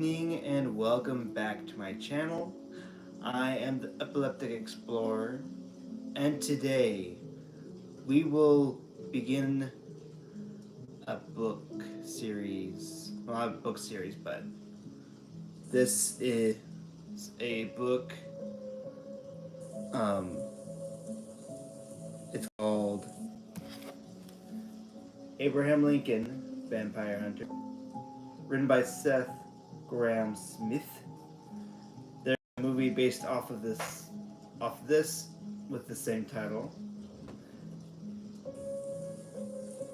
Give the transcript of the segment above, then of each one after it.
Evening and welcome back to my channel. I am the Epileptic Explorer, and today we will begin a book series. Well, not a book series, but this is a book. Um, it's called Abraham Lincoln, Vampire Hunter, written by Seth Grahame-Smith. There's a movie based off this, with the same title.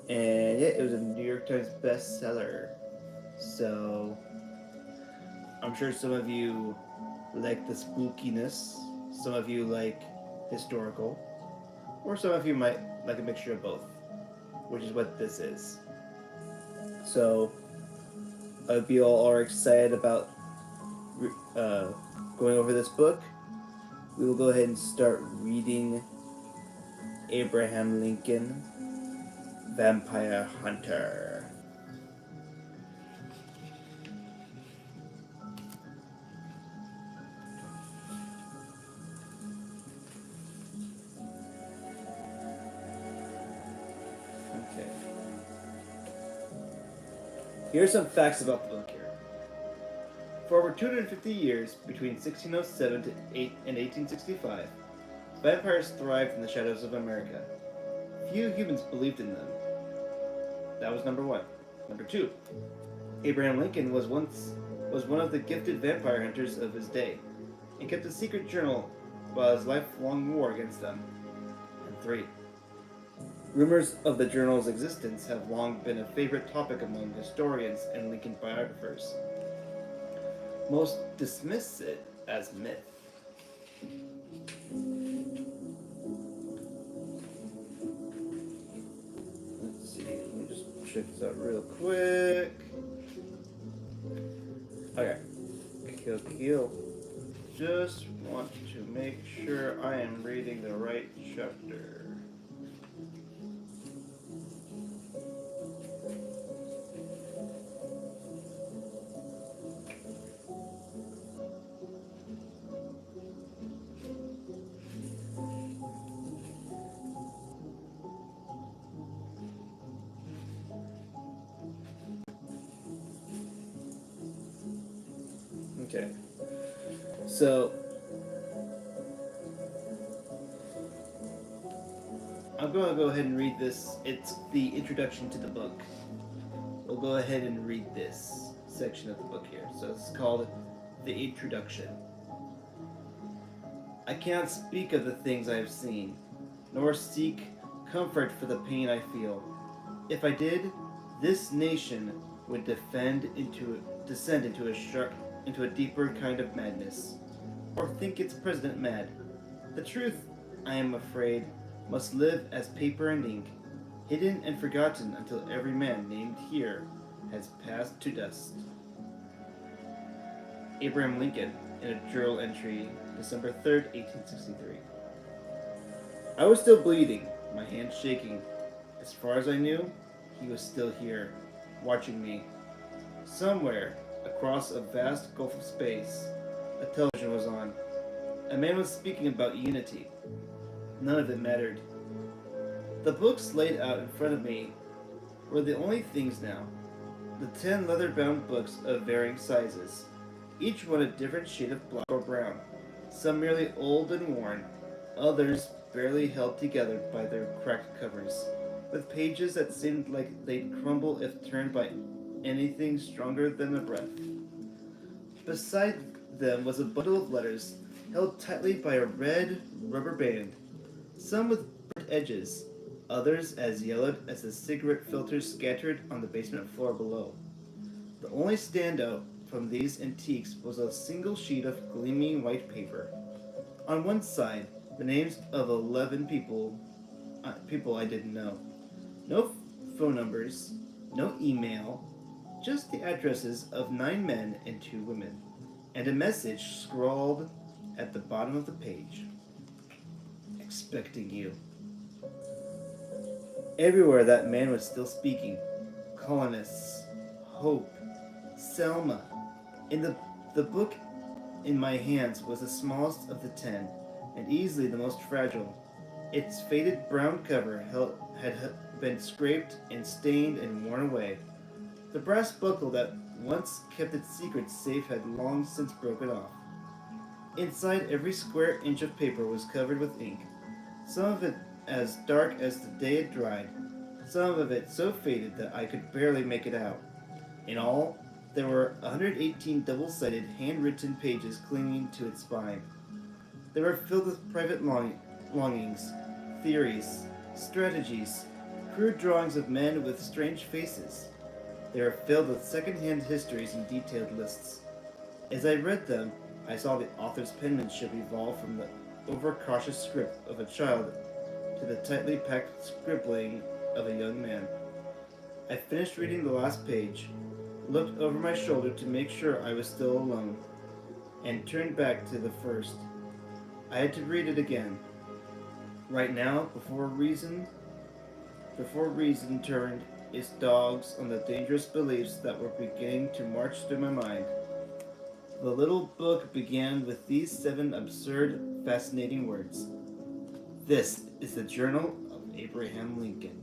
And yeah, it was a New York Times bestseller. So I'm sure some of you like the spookiness, some of you like historical, or some of you might like a mixture of both, which is what this is. So I hope you all are excited about uh, going over this book. We will go ahead and start reading Abraham Lincoln, Vampire Hunter. Okay. Here are some facts about the book here. For over 250 years, between 1607 and 1865, vampires thrived in the shadows of America. Few humans believed in them. That was number one. Number two, Abraham Lincoln was one of the gifted vampire hunters of his day, and kept a secret journal about his lifelong war against them. And three, rumors of the journal's existence have long been a favorite topic among historians and Lincoln biographers. Most dismiss it as myth. Let's see, let me just check this out real quick. Okay, kill. Just want to make sure I am reading the right chapter. Okay, so I'm going to go ahead and read this. It's the introduction to the book. We'll go ahead and read this section of the book here. So it's called The Introduction. I cannot speak of the things I have seen, nor seek comfort for the pain I feel. If I did, this nation would descend into a deeper kind of madness, or think its president mad. The truth, I am afraid, must live as paper and ink, hidden and forgotten until every man named here has passed to dust. Abraham Lincoln, in a journal entry, December 3rd, 1863. I was still bleeding, my hands shaking. As far as I knew, he was still here, watching me. Somewhere, across a vast gulf of space, a television was on. A man was speaking about unity. None of it mattered. The books laid out in front of me were the only things now. The 10 leather-bound books of varying sizes, each one a different shade of black or brown, some merely old and worn, others barely held together by their cracked covers, with pages that seemed like they'd crumble if turned by anything stronger than a breath. Beside them was a bundle of letters held tightly by a red rubber band, some with burnt edges, others as yellowed as the cigarette filters scattered on the basement floor below. The only standout from these antiques was a single sheet of gleaming white paper. On one side, the names of 11 people I didn't know. No phone numbers, no email, just the addresses of 9 men and 2 women, and a message scrawled at the bottom of the page. Expecting you. Everywhere that man was still speaking. Colonists, Hope, Selma, In the book in my hands was the smallest of the 10, and easily the most fragile. Its faded brown cover had been scraped and stained and worn away. The brass buckle that once kept its secret safe had long since broken off. Inside, every square inch of paper was covered with ink, some of it as dark as the day it dried, some of it so faded that I could barely make it out. In all, there were 118 double-sided handwritten pages clinging to its spine. They were filled with private longings, theories, strategies, crude drawings of men with strange faces. They were filled with second-hand histories and detailed lists. As I read them, I saw the author's penmanship evolve from the overcautious script of a child to the tightly packed scribbling of a young man. I finished reading the last page, looked over my shoulder to make sure I was still alone, and turned back to the first. I had to read it again. Right now, before reason turned its dogs on the dangerous beliefs that were beginning to march through my mind. The little book began with these 7 absurd, fascinating words. This is the Journal of Abraham Lincoln.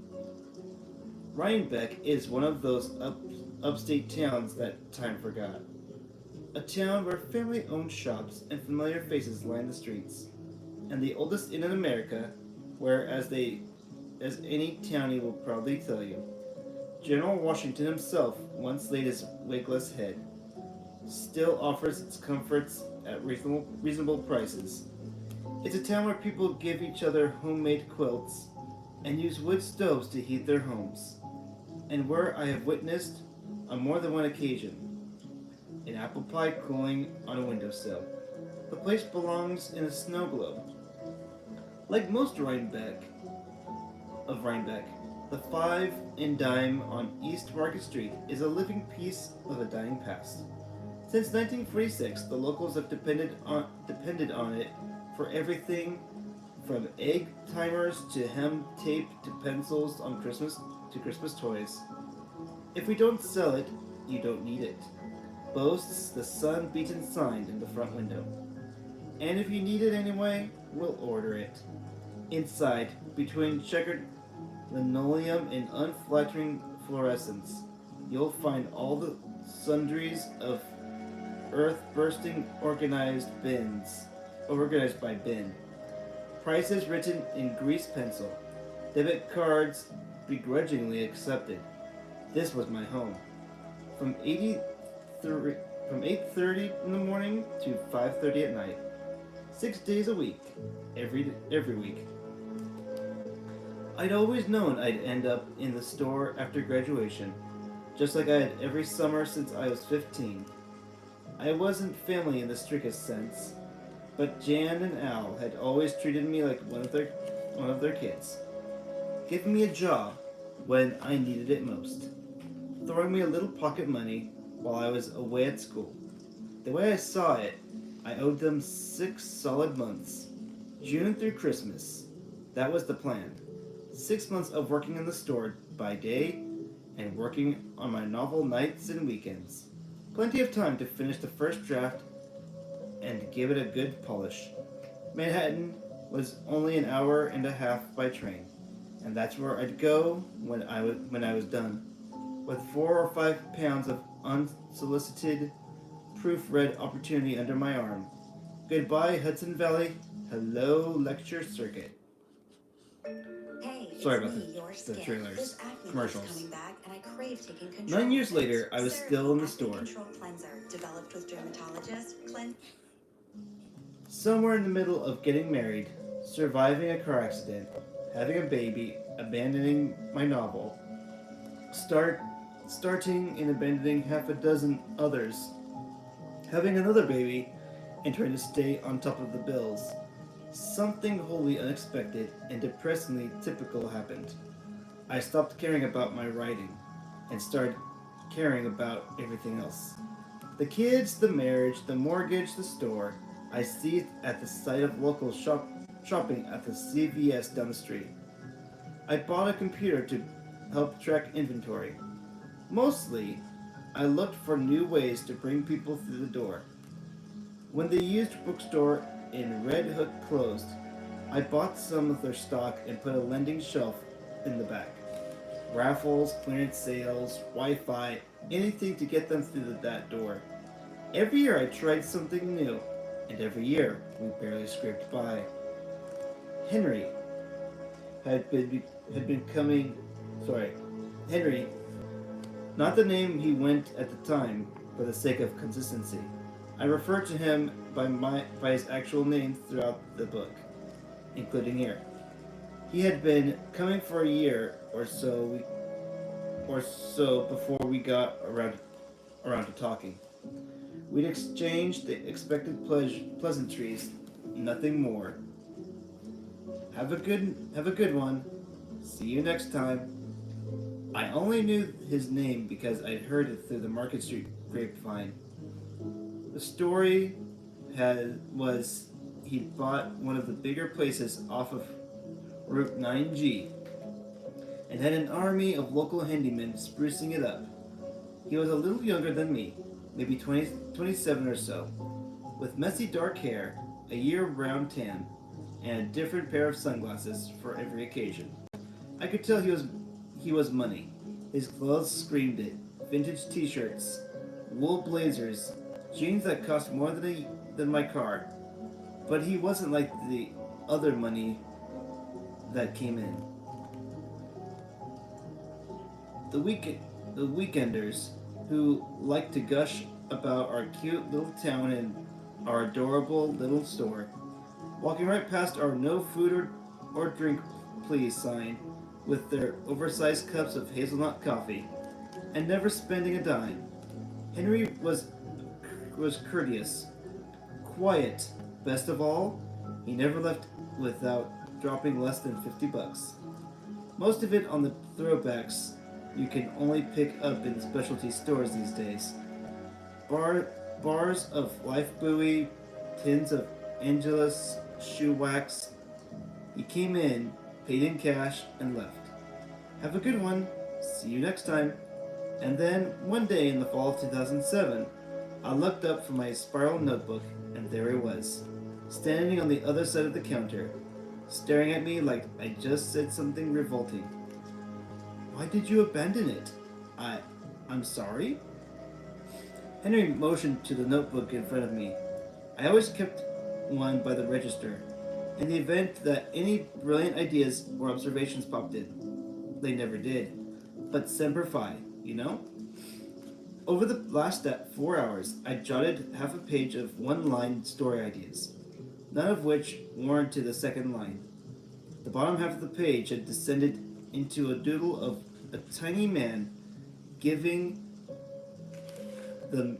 Rhinebeck is one of those upstate towns that time forgot. A town where family-owned shops and familiar faces line the streets, and the oldest inn in America, where, as any townie will proudly tell you, General Washington himself once laid his wigless head, still offers its comforts at reasonable prices. It's a town where people give each other homemade quilts and use wood stoves to heat their homes, and where I have witnessed, on more than one occasion, an apple pie cooling on a windowsill. The place belongs in a snow globe. Like most Rhinebeck, the 5 and dime on East Market Street is a living piece of a dying past. Since 1946, the locals have depended on it for everything from egg timers to hem tape to pencils on Christmas toys. If we don't sell it, you don't need it, boasts the sun-beaten sign in the front window. And if you need it anyway, we'll order it. Inside, between checkered linoleum and unflattering fluorescence, you'll find all the sundries of earth-bursting organized by bin. Prices written in grease pencil. Debit cards begrudgingly accepted. This was my home. From 8:30 in the morning to 5:30 at night. 6 days a week. Every week. I'd always known I'd end up in the store after graduation, just like I had every summer since I was 15. I wasn't family in the strictest sense, but Jan and Al had always treated me like one of their kids, giving me a job when I needed it most, throwing me a little pocket money while I was away at school. The way I saw it, I owed them 6 solid months, June through Christmas. That was the plan. 6 months of working in the store by day and working on my novel nights and weekends. Plenty of time to finish the first draft and give it a good polish. Manhattan was only an hour and a half by train, and that's where I'd go when I was done, with 4 or 5 pounds of unsolicited, proofread opportunity under my arm. Goodbye, Hudson Valley. Hello, lecture circuit. Sorry about the trailers, commercials. 9 years later, I was still in the store. Somewhere in the middle of getting married, surviving a car accident, having a baby, abandoning my novel, starting and abandoning half a dozen others, having another baby, and trying to stay on top of the bills. Something wholly unexpected and depressingly typical happened. I stopped caring about my writing and started caring about everything else. The kids, the marriage, the mortgage, the store. I seethed at the sight of locals shopping at the CVS down the street. I bought a computer to help track inventory. Mostly, I looked for new ways to bring people through the door. When the used bookstore in Red Hook closed, I bought some of their stock and put a lending shelf in the back. Raffles, clearance sales, Wi-Fi, anything to get them through that door. Every year I tried something new, and every year we barely scraped by. Henry had been coming. Sorry, Henry, not the name he went at the time, for the sake of consistency. I refer to him by his actual name throughout the book, including here. He had been coming for a year or so before we got around to talking. We'd exchanged the expected pleasantries, nothing more. Have a good one. See you next time. I only knew his name because I'd heard it through the Market Street grapevine. The story was he'd bought one of the bigger places off of Route 9G and had an army of local handymen sprucing it up. He was a little younger than me, maybe 27 or so, with messy dark hair, a year-round tan, and a different pair of sunglasses for every occasion. I could tell he was money. His clothes screamed it. Vintage t-shirts, wool blazers, jeans that cost more than my car. But he wasn't like the other money that came in. The weekenders who liked to gush about our cute little town and our adorable little store, walking right past our no food or drink please sign with their oversized cups of hazelnut coffee, and never spending a dime. Henry was courteous, quiet. Best of all, he never left without dropping less than $50. Most of it on the throwbacks you can only pick up in specialty stores these days. Bars of Life Buoy, tins of Angelus shoe wax. He came in, paid in cash, and left. Have a good one. See you next time. And then, one day in the fall of 2007, I looked up from my spiral notebook, and there he was, standing on the other side of the counter, staring at me like I just said something revolting. Why did you abandon it? I'm sorry? Henry motioned to the notebook in front of me. I always kept one by the register, in the event that any brilliant ideas or observations popped in. They never did, but semper fi, you know? Over the last 4 hours, I jotted half a page of one-line story ideas, none of which warranted the second line. The bottom half of the page had descended into a doodle of a tiny man giving the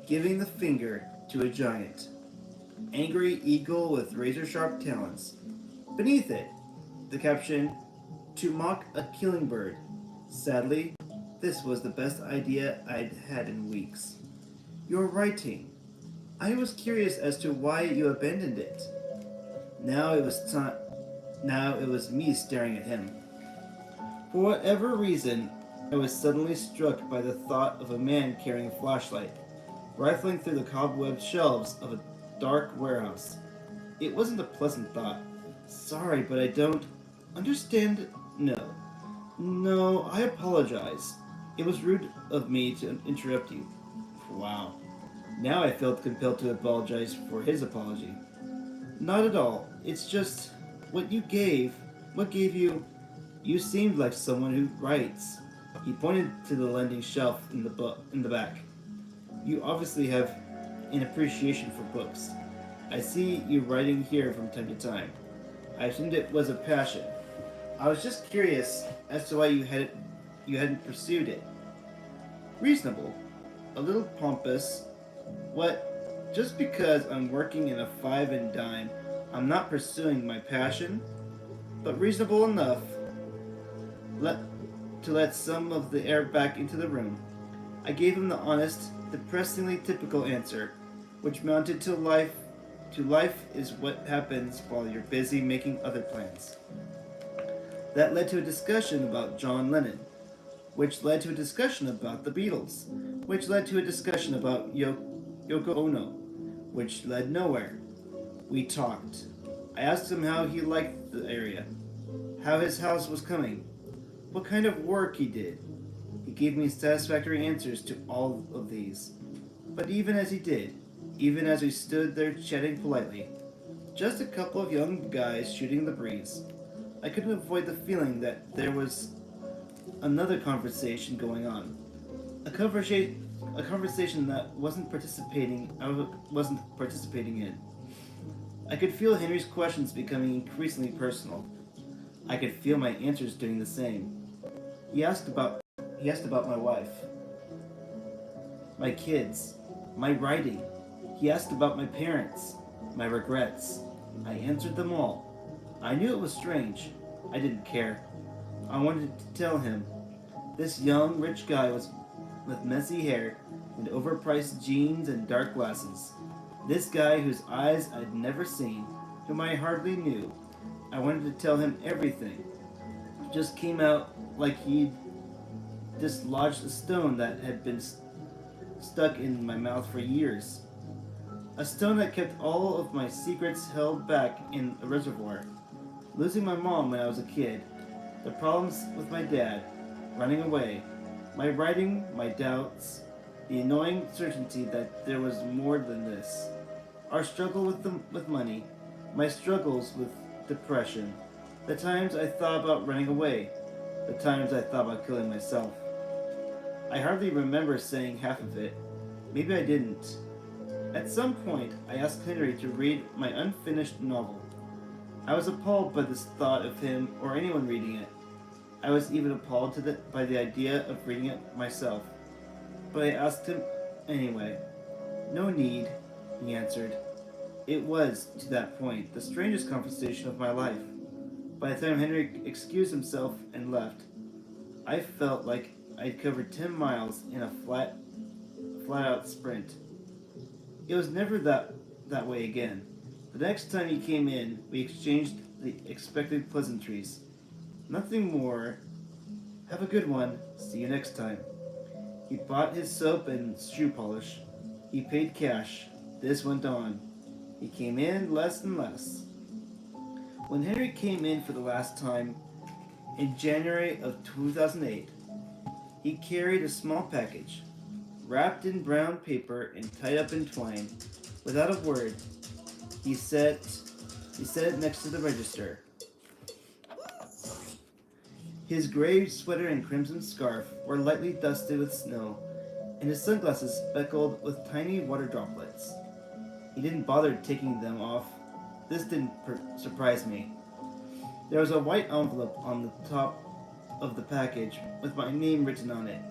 giving the finger to a giant. Angry eagle with razor-sharp talons. Beneath it, the caption, "To mock a killing bird." Sadly, this was the best idea I'd had in weeks. Your writing. I was curious as to why you abandoned it. Now it was me staring at him. For whatever reason, I was suddenly struck by the thought of a man carrying a flashlight, rifling through the cobwebbed shelves of a dark warehouse. It wasn't a pleasant thought. Sorry, but I don't understand. No, I apologize. It was rude of me to interrupt you. Wow. Now I felt compelled to apologize for his apology. Not at all. It's just what gave you. You seemed like someone who writes. He pointed to the lending shelf in the back. You obviously have an appreciation for books. I see you writing here from time to time. I assumed it was a passion. I was just curious as to why you hadn't pursued it. Reasonable, a little pompous. What? Just because I'm working in a five and dime, I'm not pursuing my passion? But reasonable enough to let some of the air back into the room. I gave him the honest, depressingly typical answer, which mounted to life is what happens while you're busy making other plans. That led to a discussion about John Lennon, which led to a discussion about the Beatles, which led to a discussion about Yoko Ono, which led nowhere. We talked. I asked him how he liked the area, how his house was coming, what kind of work he did. He gave me satisfactory answers to all of these. But even as he did, even as we stood there chatting politely, just a couple of young guys shooting the breeze, I couldn't avoid the feeling that there was another conversation going on. A conversation that I wasn't participating in. I could feel Henry's questions becoming increasingly personal. I could feel my answers doing the same. He asked about my wife, my kids, my writing. He asked about my parents, my regrets. I answered them all. I knew it was strange. I didn't care. I wanted to tell him. This young, rich guy was with messy hair and overpriced jeans and dark glasses. This guy whose eyes I'd never seen, whom I hardly knew. I wanted to tell him everything. It just came out like he'd dislodged a stone that had been stuck in my mouth for years. A stone that kept all of my secrets held back in a reservoir. Losing my mom when I was a kid, the problems with my dad, running away, my writing, my doubts, the annoying certainty that there was more than this, our struggle with money, my struggles with depression, the times I thought about running away, the times I thought about killing myself. I hardly remember saying half of it. Maybe I didn't. At some point, I asked Henry to read my unfinished novel. I was appalled by this thought of him or anyone reading it. I was even appalled by the idea of reading it myself. But I asked him anyway. No need, he answered. It was, to that point, the strangest conversation of my life. By the time Henry excused himself and left, I felt like I'd covered 10 miles in a flat-out sprint. It was never that way again. The next time he came in, we exchanged the expected pleasantries. Nothing more. Have a good one. See you next time. He bought his soap and shoe polish. He paid cash. This went on. He came in less and less. When Henry came in for the last time, in January of 2008, he carried a small package, wrapped in brown paper and tied up in twine. Without a word, he set it next to the register. His gray sweater and crimson scarf were lightly dusted with snow, and his sunglasses speckled with tiny water droplets. He didn't bother taking them off. This didn't surprise me. There was a white envelope on the top of the package with my name written on it.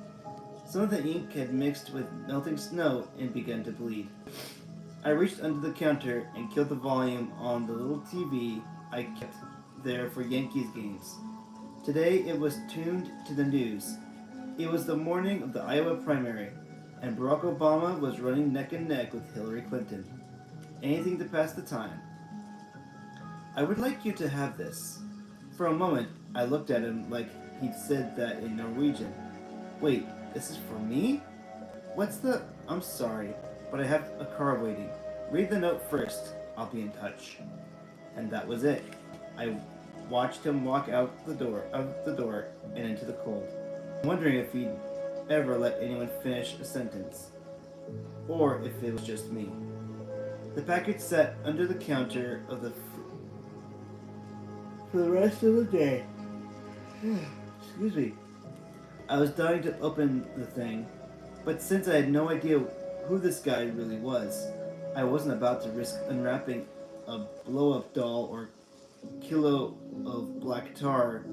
Some of the ink had mixed with melting snow and begun to bleed. I reached under the counter and killed the volume on the little TV I kept there for Yankees games. Today it was tuned to the news. It was the morning of the Iowa primary, and Barack Obama was running neck and neck with Hillary Clinton. Anything to pass the time. I would like you to have this. For a moment, I looked at him like he'd said that in Norwegian. Wait, this is for me? I'm sorry, but I have a car waiting. Read the note first. I'll be in touch. And that was it. I watched him walk out the door and into the cold, wondering if he'd ever let anyone finish a sentence, or if it was just me. The package sat under the counter for the rest of the day. Excuse me. I was dying to open the thing, but since I had no idea who this guy really was, I wasn't about to risk unwrapping a blow-up doll or kilo of black tar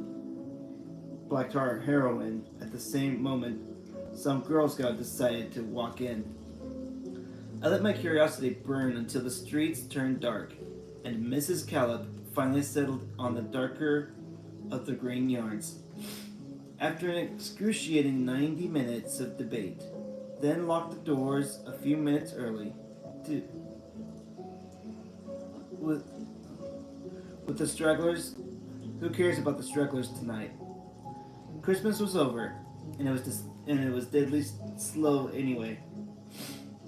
heroin. At the same moment, some Girl Scout decided to walk in. I let my curiosity burn until the streets turned dark, and Mrs. Callop finally settled on the darker of the green yards. After an excruciating 90 minutes of debate, then locked the doors a few minutes early with the stragglers. Who cares about the stragglers tonight? Christmas was over. and it was deadly slow anyway.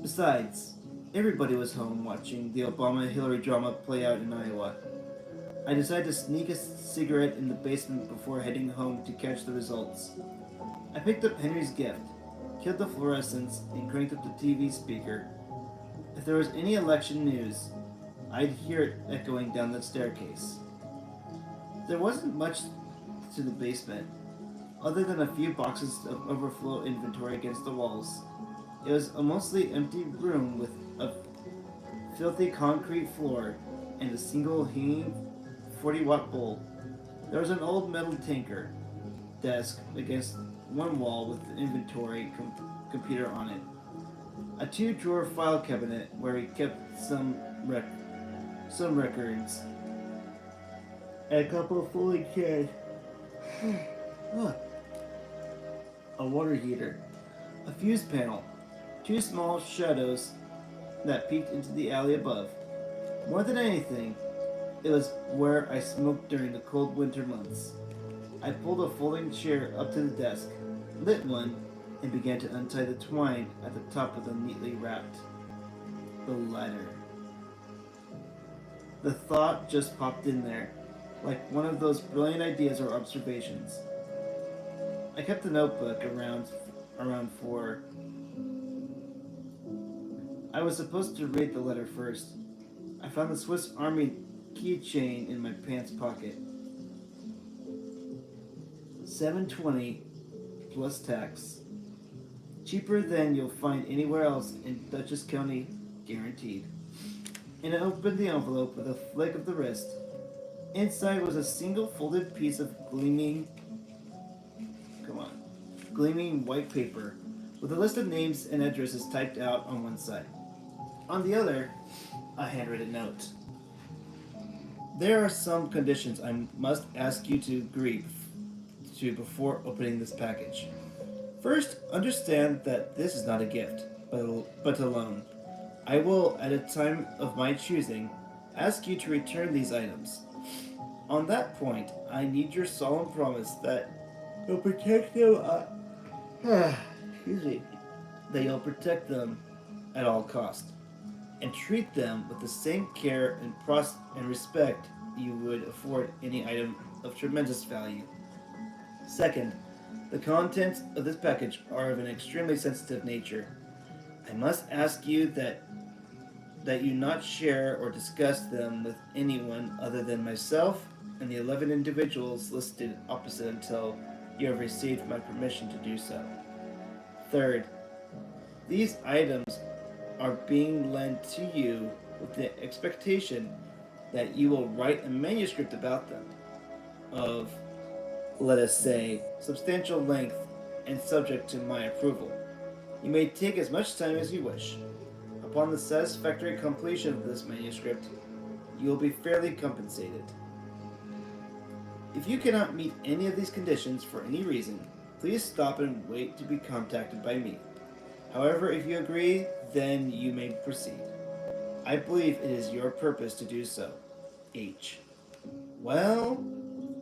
Besides, everybody was home watching the Obama-Hillary drama play out in Iowa. I decided to sneak a cigarette in the basement before heading home to catch the results. I picked up Henry's gift, killed the fluorescents, and cranked up the TV speaker. If there was any election news, I'd hear it echoing down the staircase. There wasn't much to the basement, other than a few boxes of overflow inventory against the walls. It was a mostly empty room with a filthy concrete floor and a single hanging 40-watt bulb. There was an old metal tanker desk against one wall with the inventory computer on it. A two-drawer file cabinet where he kept some records. And a couple of folding chairs. A water heater. A fuse panel. Two small shadows that peeked into the alley above. More than anything, it was where I smoked during the cold winter months. I pulled a folding chair up to the desk, lit one, and began to untie the twine at the top of the neatly wrapped. The letter. The thought just popped in there, like one of those brilliant ideas or observations. I kept the notebook around for. I was supposed to read the letter first. I found the Swiss Army keychain in my pants pocket. $7.20 plus tax. Cheaper than you'll find anywhere else in Dutchess County, guaranteed. And I opened the envelope with a flick of the wrist. Inside was a single folded piece of gleaming white paper with a list of names and addresses typed out on one side. On the other, a handwritten note. There are some conditions I must ask you to agree to before opening this package. First, understand that this is not a gift, but a loan. I will, at a time of my choosing, ask you to return these items. On that point, I need your solemn promise that you'll protect them. That you'll protect them at all cost, and treat them with the same care and respect you would afford any item of tremendous value. Second, the contents of this package are of an extremely sensitive nature. I must ask you that you not share or discuss them with anyone other than myself and the 11 individuals listed opposite until you have received my permission to do so. Third, these items are being lent to you with the expectation that you will write a manuscript about them of, let us say, substantial length and subject to my approval. You may take as much time as you wish. Upon the satisfactory completion of this manuscript, you will be fairly compensated. If you cannot meet any of these conditions for any reason, please stop and wait to be contacted by me. However, if you agree, then you may proceed. I believe it is your purpose to do so. H. Well,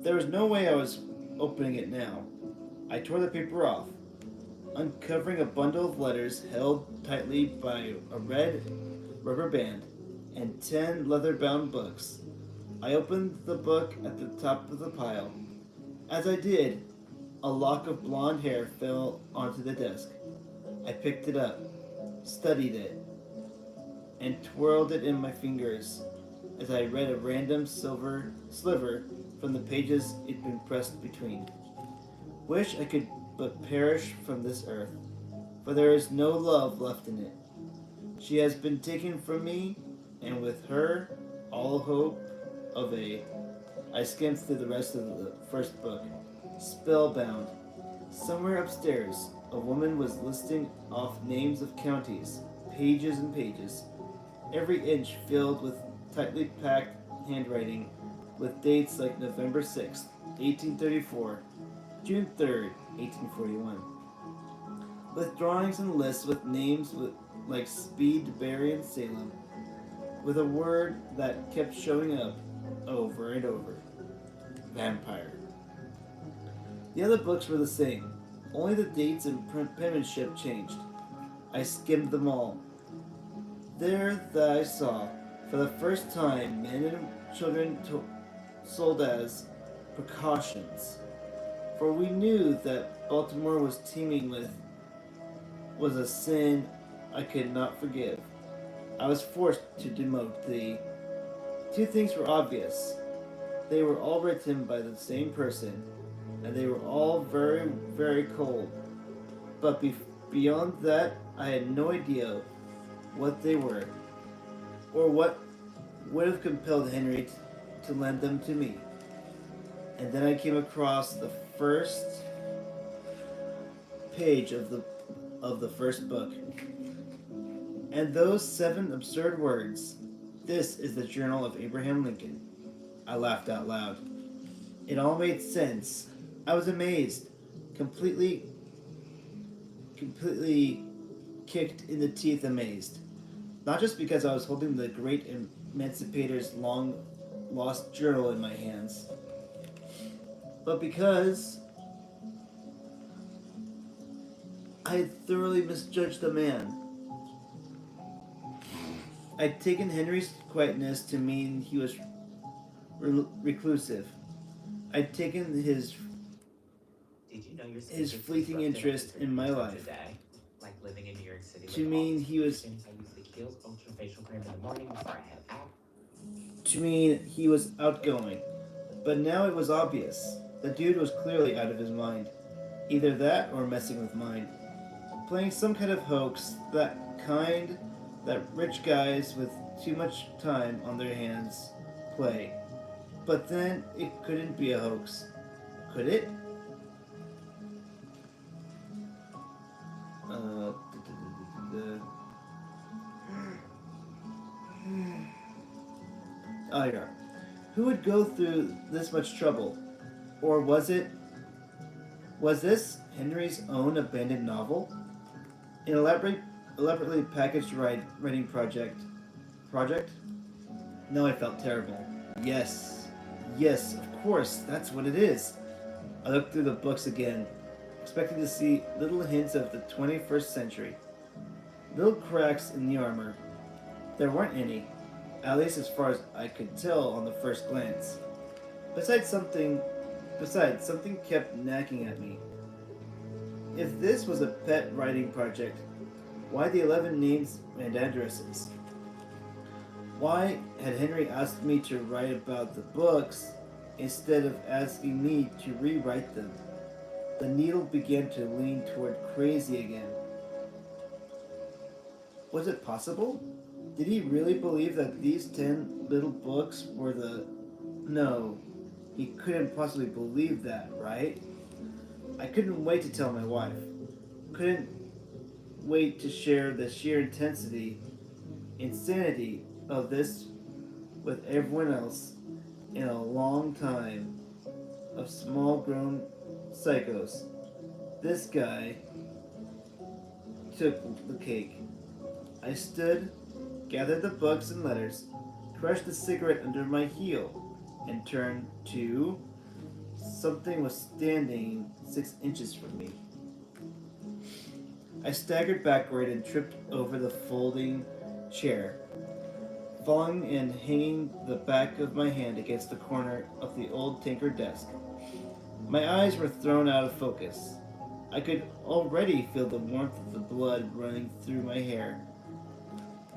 there was no way I was opening it now. I tore the paper off, uncovering a bundle of letters held tightly by a red rubber band and 10 leather-bound books. I opened the book at the top of the pile. As I did, a lock of blonde hair fell onto the desk. I picked it up, studied it, and twirled it in my fingers as I read a random silver sliver from the pages it'd been pressed between. Wish I could but perish from this earth, for there is no love left in it. She has been taken from me, and with her, all hope of I skimmed through the rest of the first book, spellbound. Somewhere upstairs, a woman was listing off names of counties, pages and pages, every inch filled with tightly packed handwriting, with dates like November 6th, 1834, June 3rd, 1841, with drawings and lists with names like Speed, Barry, and Salem, with a word that kept showing up over and over: vampire. The other books were the same, Only the dates and penmanship changed. I skimmed them all. There that I saw, for the first time, men and children sold as precautions. For we knew that Baltimore was teeming with was a sin I could not forgive. I was forced to demote the two things were obvious. They were all written by the same person, and they were all very, very cold. But beyond that, I had no idea what they were, or what would have compelled Henry to lend them to me. And then I came across the first page of the first book, and those 7 absurd words. This is the journal of Abraham Lincoln. I laughed out loud. It all made sense. I was amazed, completely kicked in the teeth amazed. Not just because I was holding the great emancipator's long lost journal in my hands, but because I had thoroughly misjudged the man. I'd taken Henry's quietness to mean he was reclusive. I'd taken his fleeting interest in my life like living in New York City to mean he was outgoing. But now it was obvious. The dude was clearly out of his mind. Either that or messing with mine. Playing some kind of hoax, that rich guys with too much time on their hands play. But then it couldn't be a hoax. Could it? Oh, yeah. Who would go through this much trouble? Or was this Henry's own abandoned novel? An elaborately packaged writing project? No, I felt terrible. Yes, of course, that's what it is. I looked through the books again, expecting to see little hints of the 21st century. Little cracks in the armor. There weren't any, at least as far as I could tell on the first glance. Besides, something kept nagging at me. If this was a pet writing project, why the 11 names and addresses? Why had Henry asked me to write about the books instead of asking me to rewrite them? The needle began to lean toward crazy again. Was it possible? Did he really believe that these 10 little books were the... No, he couldn't possibly believe that, right? I couldn't wait to tell my wife. Couldn't wait to share the sheer insanity of this with everyone else in a long time of small-grown psychos. This guy took the cake. I stood, gathered the books and letters, crushed the cigarette under my heel, and turned to... Something was standing 6 inches from me. I staggered backward and tripped over the folding chair, falling and hanging the back of my hand against the corner of the old tinker desk. My eyes were thrown out of focus. I could already feel the warmth of the blood running through my hair.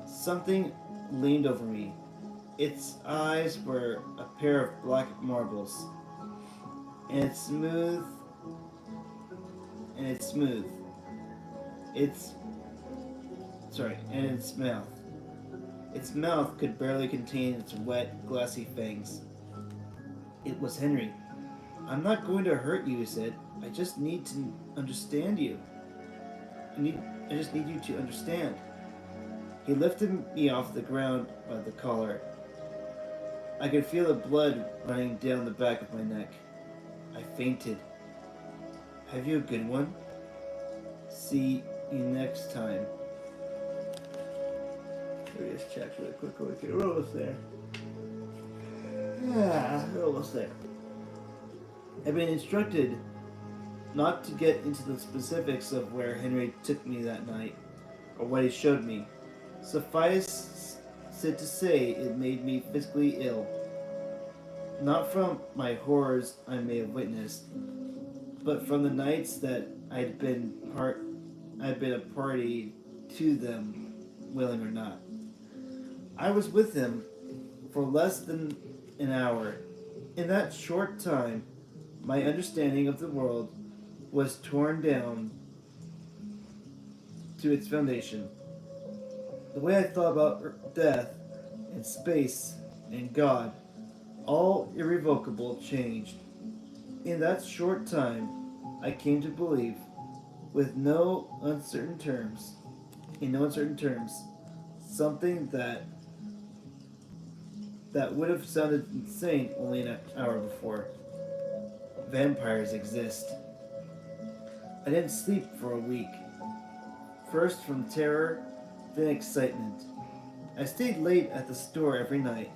Something leaned over me. Its eyes were a pair of black marbles. And it's smooth. And its mouth. Its mouth could barely contain its wet, glassy fangs. It was Henry. I'm not going to hurt you, he said. I just need to understand you. I just need you to understand. He lifted me off the ground by the collar. I could feel the blood running down the back of my neck. I fainted. Have you a good one? See you next time. Let me just check really quick over here. We're almost there. Yeah, we're almost there. I've been instructed Not to get into the specifics of where Henry took me that night, or what he showed me. Suffice it to say, it made me physically ill. Not from my horrors I may have witnessed, but from the nights that I'd been a party to them, willing or not. I was with him for less than an hour. In that short time, my understanding of the world was torn down to its foundation. The way I thought about death and space and God, all irrevocable, changed. In that short time, I came to believe, with no uncertain terms, in no uncertain terms, something that would have sounded insane only an hour before. Vampires exist. I didn't sleep for a week. First from terror, then excitement. I stayed late at the store every night,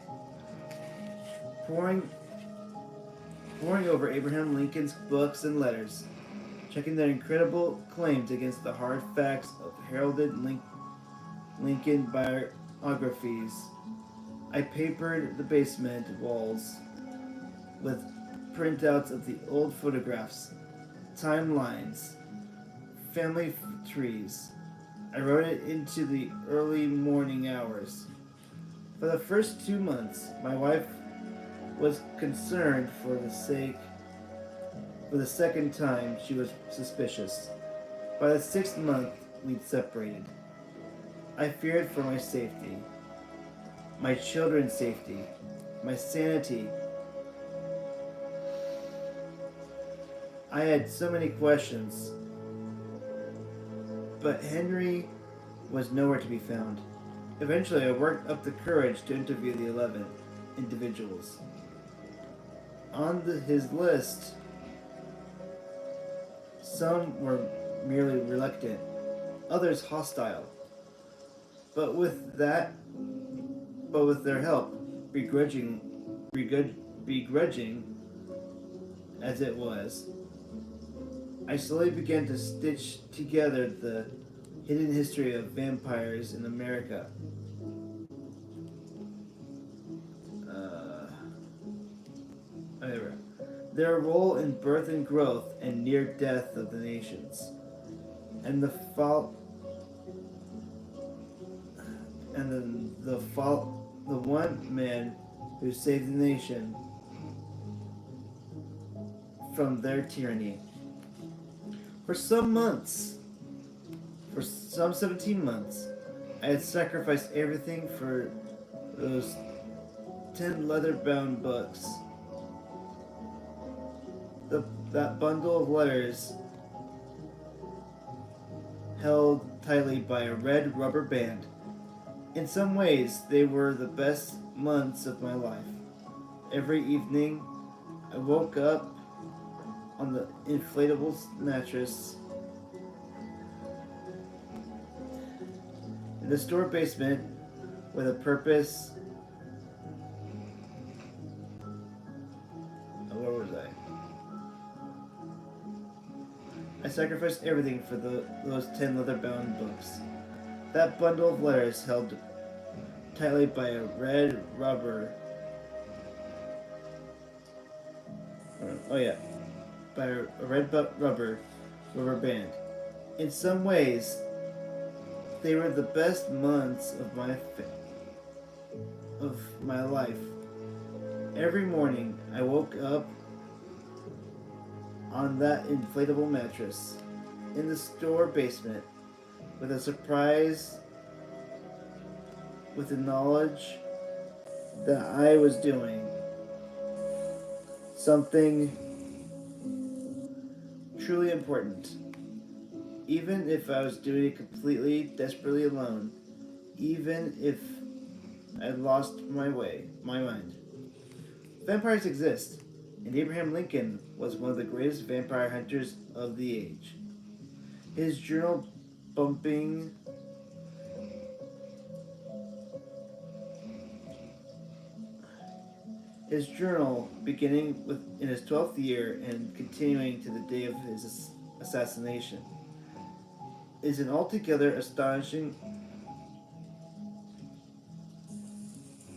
poring over Abraham Lincoln's books and letters, checking their incredible claims against the hard facts of heralded Lincoln biographies. I papered the basement walls with printouts of the old photographs, timelines, family trees. I wrote it into the early morning hours. For the first 2 months, my wife was concerned for the second time she was suspicious. By the 6th month, we'd separated. I feared for my safety, my children's safety, my sanity. I had so many questions, but Henry was nowhere to be found. Eventually, I worked up the courage to interview the 11 individuals. On his list, some were merely reluctant, others hostile. But with their help, begrudging as it was, I slowly began to stitch together the hidden history of vampires in America. Their role in birth and growth and near death of the nations, and the one man who saved the nation from their tyranny. For some 17 months, I had sacrificed everything for those 10 leather-bound books. That bundle of letters held tightly by a red rubber band. In some ways, they were the best months of my life. Every evening, I woke up on the inflatable mattress in the store basement with a purpose. Where was I? I sacrificed everything for those 10 leather-bound books. That bundle of letters held tightly by a red rubber. By a red rubber band. In some ways, they were the best months of my life. Every morning, I woke up on that inflatable mattress in the store basement with a surprise, with the knowledge that I was doing something truly important. Even if I was doing it completely, desperately alone, even if I had lost my mind. Vampires exist, and Abraham Lincoln was one of the greatest vampire hunters of the age. His journal bumping His journal, beginning in his 12th year and continuing to the day of his assassination, is an altogether astonishing,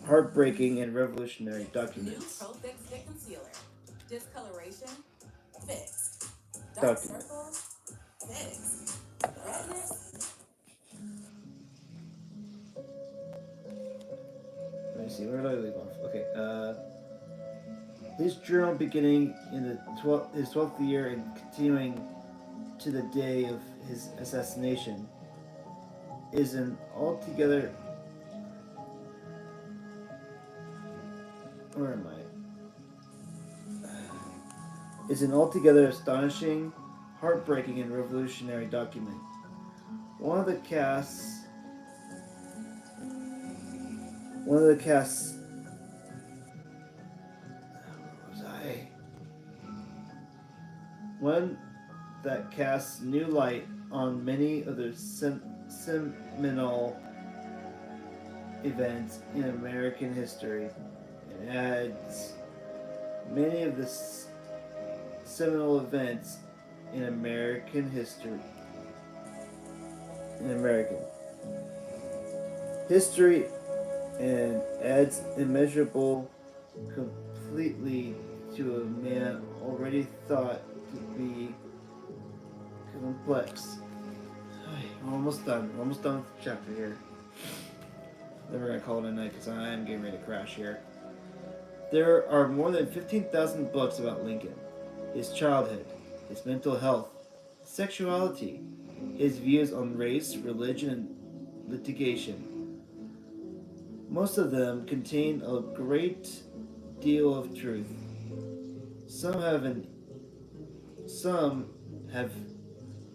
heartbreaking, and revolutionary document. New Pro Fix Fit Concealer. Discoloration? Fixed. Dark Document. circles? Fixed. Redness? Let me see, where did I leave off? Okay, his journal beginning in his 12th year and continuing to the day of his assassination is an altogether... Where am I? Is an altogether astonishing, heartbreaking, and revolutionary document. One of the casts... Where was I? One that casts new light on many of the seminal events in American history and adds many of the seminal events in American history and adds immeasurable completely to a man already thought to be complex. We're almost done. We're almost done with the chapter here. Then we're going to call it a night because I am getting ready to crash here. There are more than 15,000 books about Lincoln, his childhood, his mental health, sexuality, his views on race, religion, and litigation. Most of them contain a great deal of truth. Some have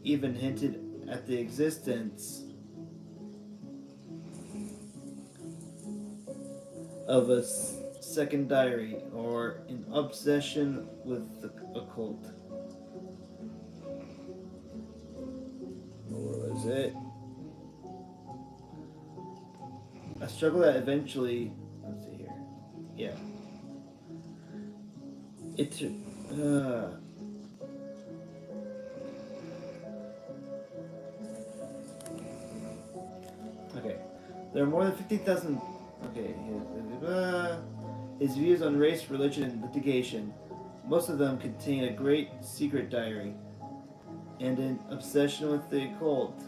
even hinted at the existence of a second diary or an obsession with the occult. Where was it? A struggle that eventually... Let's see here. Yeah. Okay. There are more than 50,000... Okay. His views on race, religion, and litigation. Most of them contain a great secret diary and an obsession with the occult.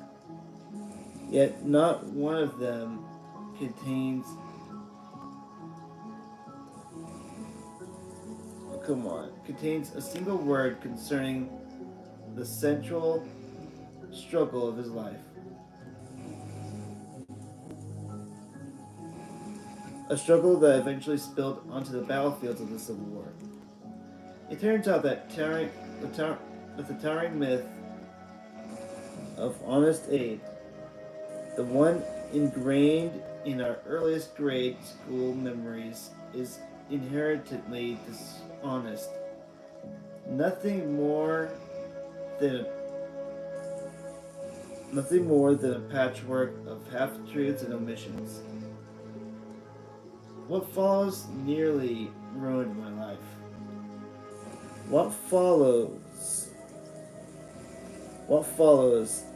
Yet not one of them contains... contains a single word concerning the central struggle of his life. A struggle that eventually spilled onto the battlefields of the Civil War. It turns out that the towering myth of Honest Abe, the one ingrained in our earliest grade school memories, is inherently dishonest. Nothing more than a patchwork of half-truths and omissions. What follows nearly ruined my life. What follows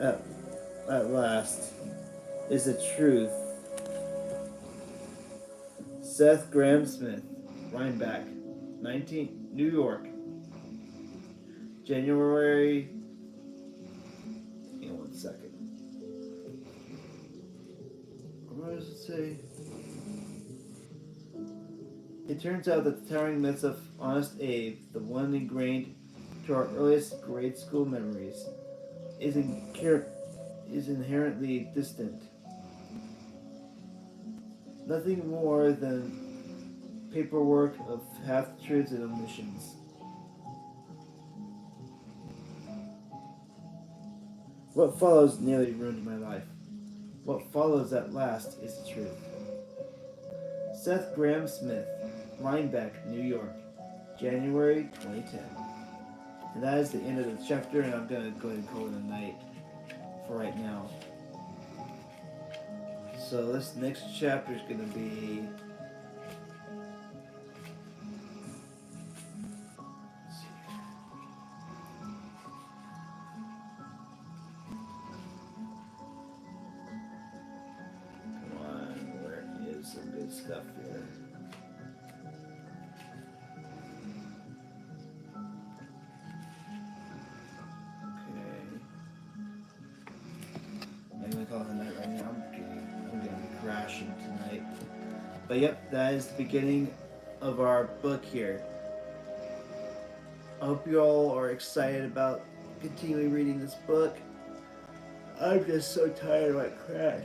at last is the truth. Seth Grahame-Smith, Rhinebeck, New York, January... Hang on 1 second. What does it say? It turns out that the towering myths of Honest Abe, the one ingrained to our earliest grade school memories, is inherently distant. Nothing more than paperwork of half-truths and omissions. What follows nearly ruined my life. What follows at last is the truth. Seth Grahame-Smith, Rhinebeck, New York, January 2010. And that is the end of the chapter, and I'm going to go ahead and call it a night for right now. So this next chapter is going to be good stuff here. Okay. I'm gonna call it a night right now. I'm gonna be crashing tonight. But yep, that is the beginning of our book here. I hope you all are excited about continuing reading this book. I'm just so tired I might crash.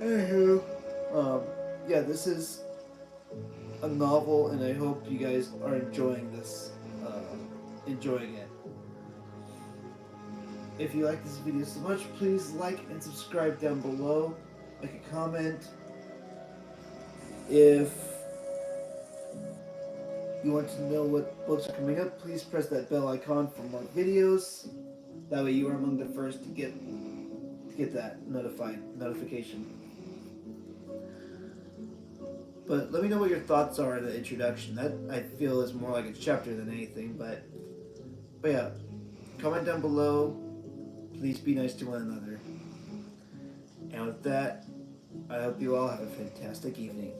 Anywho, yeah, this is a novel, and I hope you guys are enjoying this, enjoying it. If you like this video so much, please like and subscribe down below. Make a comment. If you want to know what books are coming up, please press that bell icon for more videos. That way you are among the first to get that notification. But let me know what your thoughts are in the introduction. That I feel is more like a chapter than anything, but yeah. Comment down below. Please be nice to one another. And with that, I hope you all have a fantastic evening.